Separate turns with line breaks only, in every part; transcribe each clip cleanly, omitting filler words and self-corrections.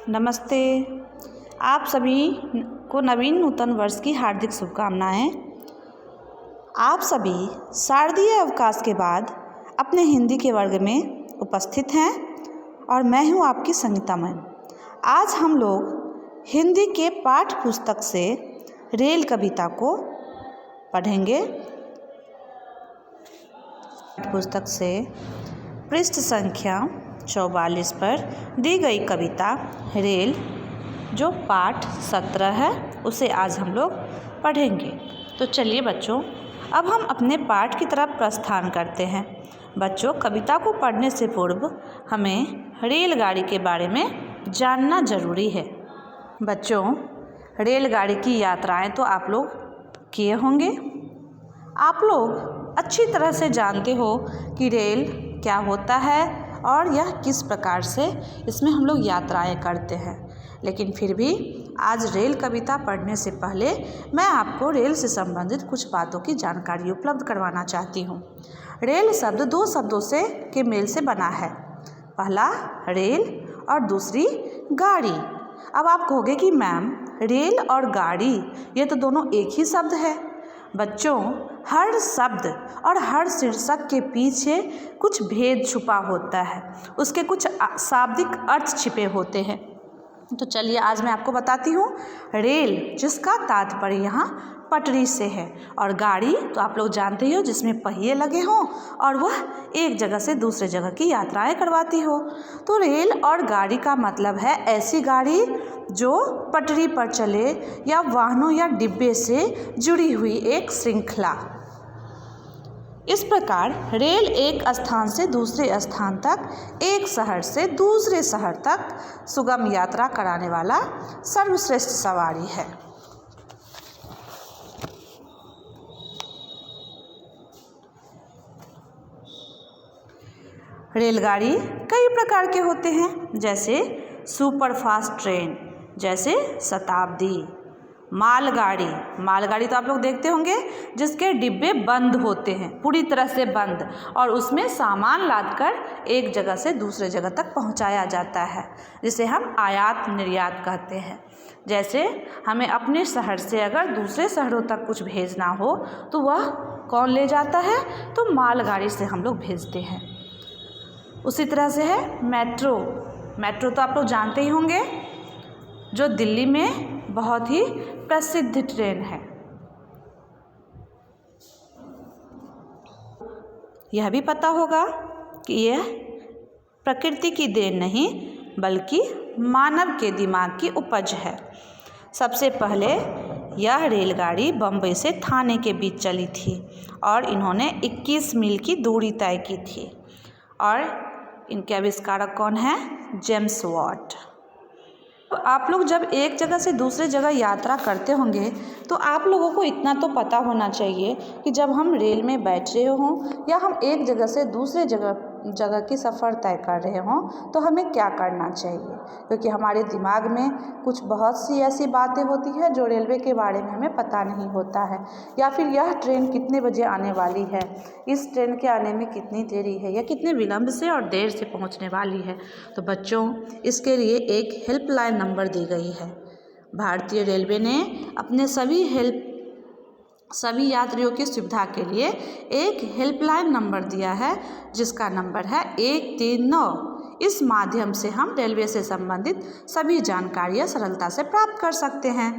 नमस्ते। आप सभी को नवीन नूतन वर्ष की हार्दिक शुभकामनाएं। आप सभी शारदीय अवकाश के बाद अपने हिंदी के वर्ग में उपस्थित हैं और मैं हूं आपकी संगीता मैम। आज हम लोग हिंदी के पाठ्य पुस्तक से रेल कविता को पढ़ेंगे। पुस्तक से पृष्ठ संख्या 44 पर दी गई कविता रेल, जो पाठ 17 है, उसे आज हम लोग पढ़ेंगे। तो चलिए बच्चों, अब हम अपने पाठ की तरफ प्रस्थान करते हैं। बच्चों, कविता को पढ़ने से पूर्व हमें रेलगाड़ी के बारे में जानना ज़रूरी है। बच्चों, रेलगाड़ी की यात्राएं तो आप लोग किए होंगे। आप लोग अच्छी तरह से जानते हो कि रेल क्या होता है और यह किस प्रकार से इसमें हम लोग यात्राएं करते हैं। लेकिन फिर भी आज रेल कविता पढ़ने से पहले मैं आपको रेल से संबंधित कुछ बातों की जानकारी उपलब्ध करवाना चाहती हूँ। रेल शब्द दो शब्दों के मेल से बना है। पहला रेल और दूसरी गाड़ी। अब आप कहोगे कि मैम, रेल और गाड़ी ये तो दोनों एक ही शब्द है। बच्चों, हर शब्द और हर शीर्षक के पीछे कुछ भेद छुपा होता है, उसके कुछ शाब्दिक अर्थ छिपे होते हैं। तो चलिए आज मैं आपको बताती हूँ। रेल, जिसका तात्पर्य यहाँ पटरी से है, और गाड़ी तो आप लोग जानते ही हो, जिसमें पहिए लगे हों और वह एक जगह से दूसरे जगह की यात्राएं करवाती हो। तो रेल और गाड़ी का मतलब है ऐसी गाड़ी जो पटरी पर चले या वाहनों या डिब्बे से जुड़ी हुई एक श्रृंखला। इस प्रकार रेल एक स्थान से दूसरे स्थान तक, एक शहर से दूसरे शहर तक सुगम यात्रा कराने वाला सर्वश्रेष्ठ सवारी है। रेलगाड़ी कई प्रकार के होते हैं, जैसे सुपरफास्ट ट्रेन, जैसे शताब्दी। मालगाड़ी तो आप लोग देखते होंगे, जिसके डिब्बे बंद होते हैं, पूरी तरह से बंद, और उसमें सामान लादकर एक जगह से दूसरे जगह तक पहुंचाया जाता है, जिसे हम आयात निर्यात कहते हैं। जैसे हमें अपने शहर से अगर दूसरे शहरों तक कुछ भेजना हो तो वह कौन ले जाता है? तो मालगाड़ी से हम लोग भेजते हैं। उसी तरह से है मेट्रो तो आप लोग जानते ही होंगे, जो दिल्ली में बहुत ही प्रसिद्ध ट्रेन है। यह भी पता होगा कि यह प्रकृति की देन नहीं, बल्कि मानव के दिमाग की उपज है। सबसे पहले यह रेलगाड़ी बम्बई से थाने के बीच चली थी और इन्होंने 21 मील की दूरी तय की थी। और इनके आविष्कारक कौन है? James Watt. तो आप लोग जब एक जगह से दूसरे जगह यात्रा करते होंगे तो आप लोगों को इतना तो पता होना चाहिए कि जब हम रेल में बैठ रहे हों या हम एक जगह से दूसरे जगह की सफ़र तय कर रहे हों तो हमें क्या करना चाहिए, क्योंकि हमारे दिमाग में कुछ बहुत सी ऐसी बातें होती हैं जो रेलवे के बारे में हमें पता नहीं होता है। या फिर यह ट्रेन कितने बजे आने वाली है, इस ट्रेन के आने में कितनी देरी है, या कितने विलम्ब से और देर से पहुंचने वाली है। तो बच्चों, इसके लिए एक हेल्पलाइन नंबर दी गई है। भारतीय रेलवे ने अपने सभी यात्रियों की सुविधा के लिए एक हेल्पलाइन नंबर दिया है, जिसका नंबर है 139। इस माध्यम से हम रेलवे से संबंधित सभी जानकारियां सरलता से प्राप्त कर सकते हैं।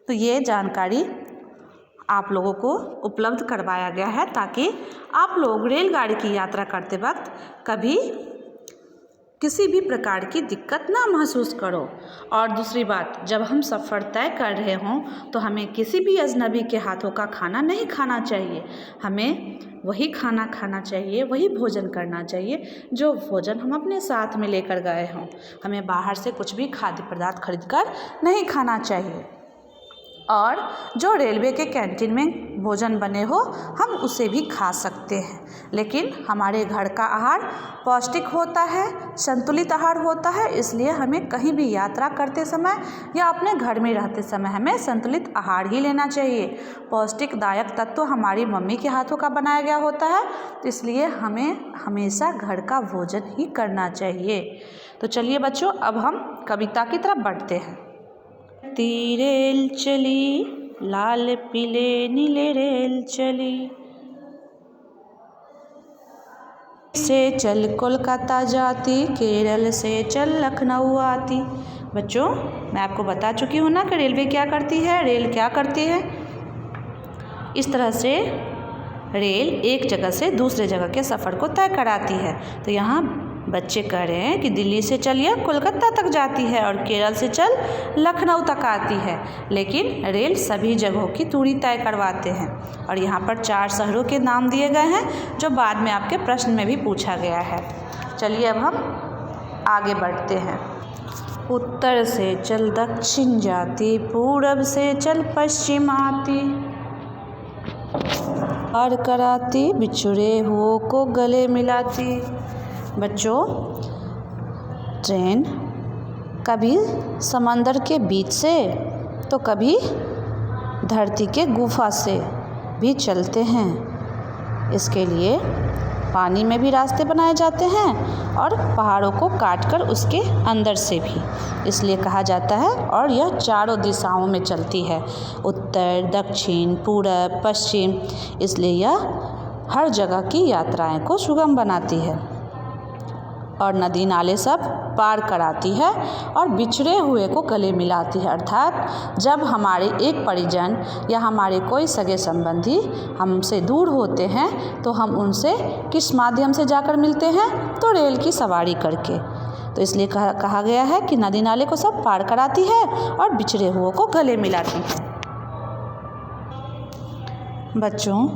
तो ये जानकारी आप लोगों को उपलब्ध करवाया गया है ताकि आप लोग रेलगाड़ी की यात्रा करते वक्त कभी किसी भी प्रकार की दिक्कत ना महसूस करो। और दूसरी बात, जब हम सफ़र तय कर रहे हों तो हमें किसी भी अजनबी के हाथों का खाना नहीं खाना चाहिए। हमें वही खाना खाना चाहिए, वही भोजन करना चाहिए जो भोजन हम अपने साथ में लेकर गए हों। हमें बाहर से कुछ भी खाद्य पदार्थ खरीद कर नहीं खाना चाहिए। और जो रेलवे के कैंटीन में भोजन बने हो हम उसे भी खा सकते हैं। लेकिन हमारे घर का आहार पौष्टिक होता है, संतुलित आहार होता है, इसलिए हमें कहीं भी यात्रा करते समय या अपने घर में रहते समय हमें संतुलित आहार ही लेना चाहिए। पौष्टिकदायक तत्व हमारी मम्मी के हाथों का बनाया गया होता है, तो इसलिए हमें हमेशा घर का भोजन ही करना चाहिए। तो चलिए बच्चों, अब हम कविता की तरफ बढ़ते हैं। रेल चली, लाल पीले नीले रेल चली, से चल कोलकाता जाती, केरल से चल लखनऊ आती। बच्चों, मैं आपको बता चुकी हूँ ना कि रेलवे क्या करती है, रेल क्या करती है। इस तरह से रेल एक जगह से दूसरे जगह के सफ़र को तय कराती है। तो यहाँ बच्चे कह रहे हैं कि दिल्ली से चल यह कोलकाता तक जाती है और केरल से चल लखनऊ तक आती है, लेकिन रेल सभी जगहों की दूरी तय करवाते हैं। और यहाँ पर 4 शहरों के नाम दिए गए हैं जो बाद में आपके प्रश्न में भी पूछा गया है। चलिए अब हम आगे बढ़ते हैं। उत्तर से चल दक्षिण जाती, पूरब से चल पश्चिम आती, पार कराती, बिछड़े हुओं को गले मिलाती। बच्चों, ट्रेन कभी समंदर के बीच से तो कभी धरती के गुफा से भी चलते हैं। इसके लिए पानी में भी रास्ते बनाए जाते हैं और पहाड़ों को काटकर उसके अंदर से भी, इसलिए कहा जाता है। और यह चारों दिशाओं में चलती है, उत्तर, दक्षिण, पूरब, पश्चिम, इसलिए यह हर जगह की यात्राएं को सुगम बनाती है और नदी नाले सब पार कराती है और बिछड़े हुए को गले मिलाती है। अर्थात जब हमारे एक परिजन या हमारे कोई सगे संबंधी हमसे दूर होते हैं तो हम उनसे किस माध्यम से जाकर मिलते हैं, तो रेल की सवारी करके। तो इसलिए कहा गया है कि नदी नाले को सब पार कराती है और बिछड़े हुए को गले मिलाती है। बच्चों,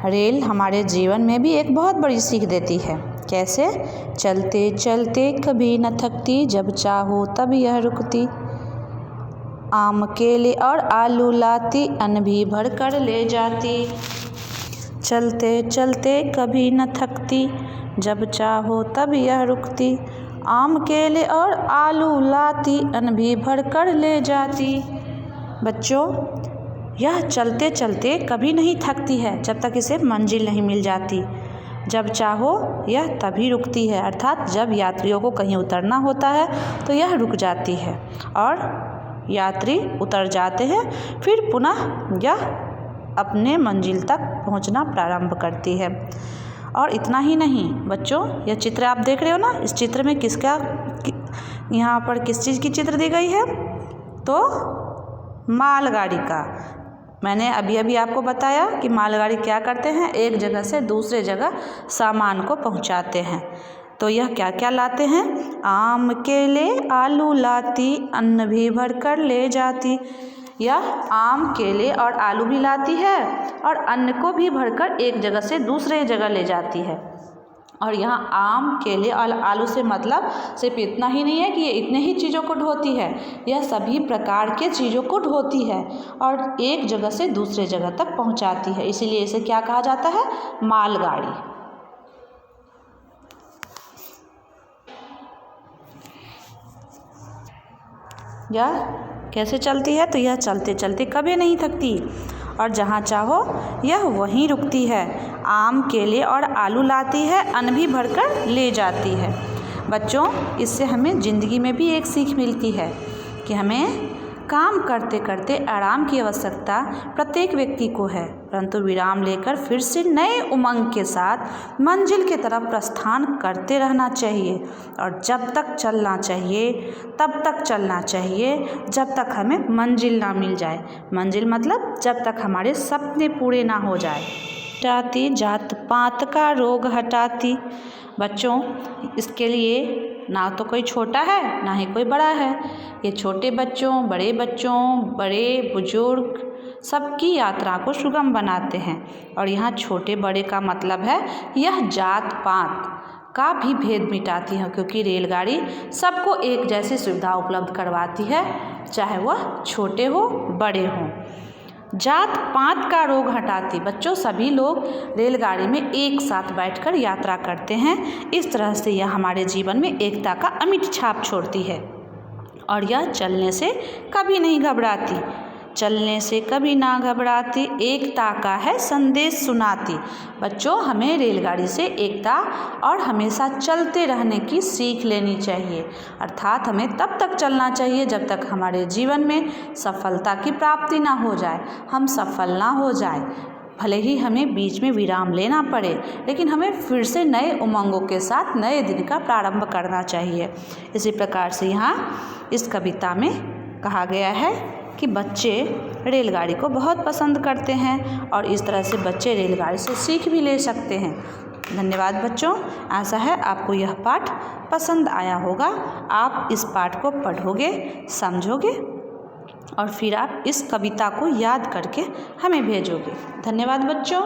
रेल हमारे जीवन में भी एक बहुत बड़ी सीख देती है। कैसे? चलते चलते कभी न थकती, जब चाहो तब यह रुकती, आम केले और आलू लाती, अन्न भी भर कर ले जाती। चलते चलते कभी न थकती, जब चाहो तब यह रुकती, आम केले और आलू लाती, अन्न भी भर कर ले जाती। बच्चों, यह चलते चलते कभी नहीं थकती है जब तक इसे मंजिल नहीं मिल जाती। जब चाहो यह तभी रुकती है, अर्थात जब यात्रियों को कहीं उतरना होता है तो यह रुक जाती है और यात्री उतर जाते हैं, फिर पुनः यह अपने मंजिल तक पहुंचना प्रारंभ करती है। और इतना ही नहीं बच्चों, यह चित्र आप देख रहे हो ना, इस चित्र में यहाँ पर किस चीज़ की चित्र दी गई है? तो मालगाड़ी का। मैंने अभी आपको बताया कि मालगाड़ी क्या करते हैं, एक जगह से दूसरे जगह सामान को पहुंचाते हैं। तो यह क्या क्या लाते हैं? आम केले आलू लाती, अन्न भी भर कर ले जाती। यह आम केले और आलू भी लाती है और अन्न को भी भरकर एक जगह से दूसरे जगह ले जाती है। और यहाँ आम केले और आलू से मतलब सिर्फ इतना ही नहीं है कि ये इतने ही चीज़ों को ढोती है, यह सभी प्रकार के चीज़ों को ढोती है और एक जगह से दूसरे जगह तक पहुँचाती है, इसीलिए इसे क्या कहा जाता है? मालगाड़ी। यह कैसे चलती है? तो यह चलते चलते कभी नहीं थकती और जहाँ चाहो यह वहीं रुकती है, आम केले और आलू लाती है, अन्न भी भरकर ले जाती है। बच्चों, इससे हमें ज़िंदगी में भी एक सीख मिलती है कि हमें काम करते करते आराम की आवश्यकता प्रत्येक व्यक्ति को है, परंतु विराम लेकर फिर से नए उमंग के साथ मंजिल की तरफ प्रस्थान करते रहना चाहिए। और जब तक चलना चाहिए तब तक चलना चाहिए जब तक हमें मंजिल ना मिल जाए। मंजिल मतलब जब तक हमारे सपने पूरे ना हो जाए। हटाती जात पात का रोग हटाती। बच्चों, इसके लिए ना तो कोई छोटा है ना ही कोई बड़ा है, ये छोटे बच्चों, बड़े बुजुर्ग सबकी यात्रा को सुगम बनाते हैं। और यहाँ छोटे बड़े का मतलब है यह जात पात का भी भेद मिटाती है, क्योंकि रेलगाड़ी सबको एक जैसी सुविधा उपलब्ध करवाती है, चाहे वह छोटे हो बड़े हों। जात पात का रोग हटाती। बच्चों, सभी लोग रेलगाड़ी में एक साथ बैठकर यात्रा करते हैं। इस तरह से यह हमारे जीवन में एकता का अमिट छाप छोड़ती है। और यह चलने से कभी नहीं घबराती, चलने से कभी ना घबराती, एकता का है संदेश सुनाती। बच्चों, हमें रेलगाड़ी से एकता और हमेशा चलते रहने की सीख लेनी चाहिए। अर्थात हमें तब तक चलना चाहिए जब तक हमारे जीवन में सफलता की प्राप्ति ना हो जाए, हम सफल ना हो जाए। भले ही हमें बीच में विराम लेना पड़े, लेकिन हमें फिर से नए उमंगों के साथ नए दिन का प्रारंभ करना चाहिए। इसी प्रकार से यहाँ इस कविता में कहा गया है कि बच्चे रेलगाड़ी को बहुत पसंद करते हैं और इस तरह से बच्चे रेलगाड़ी से सीख भी ले सकते हैं। धन्यवाद बच्चों। आशा है आपको यह पाठ पसंद आया होगा। आप इस पाठ को पढ़ोगे, समझोगे और फिर आप इस कविता को याद करके हमें भेजोगे। धन्यवाद बच्चों।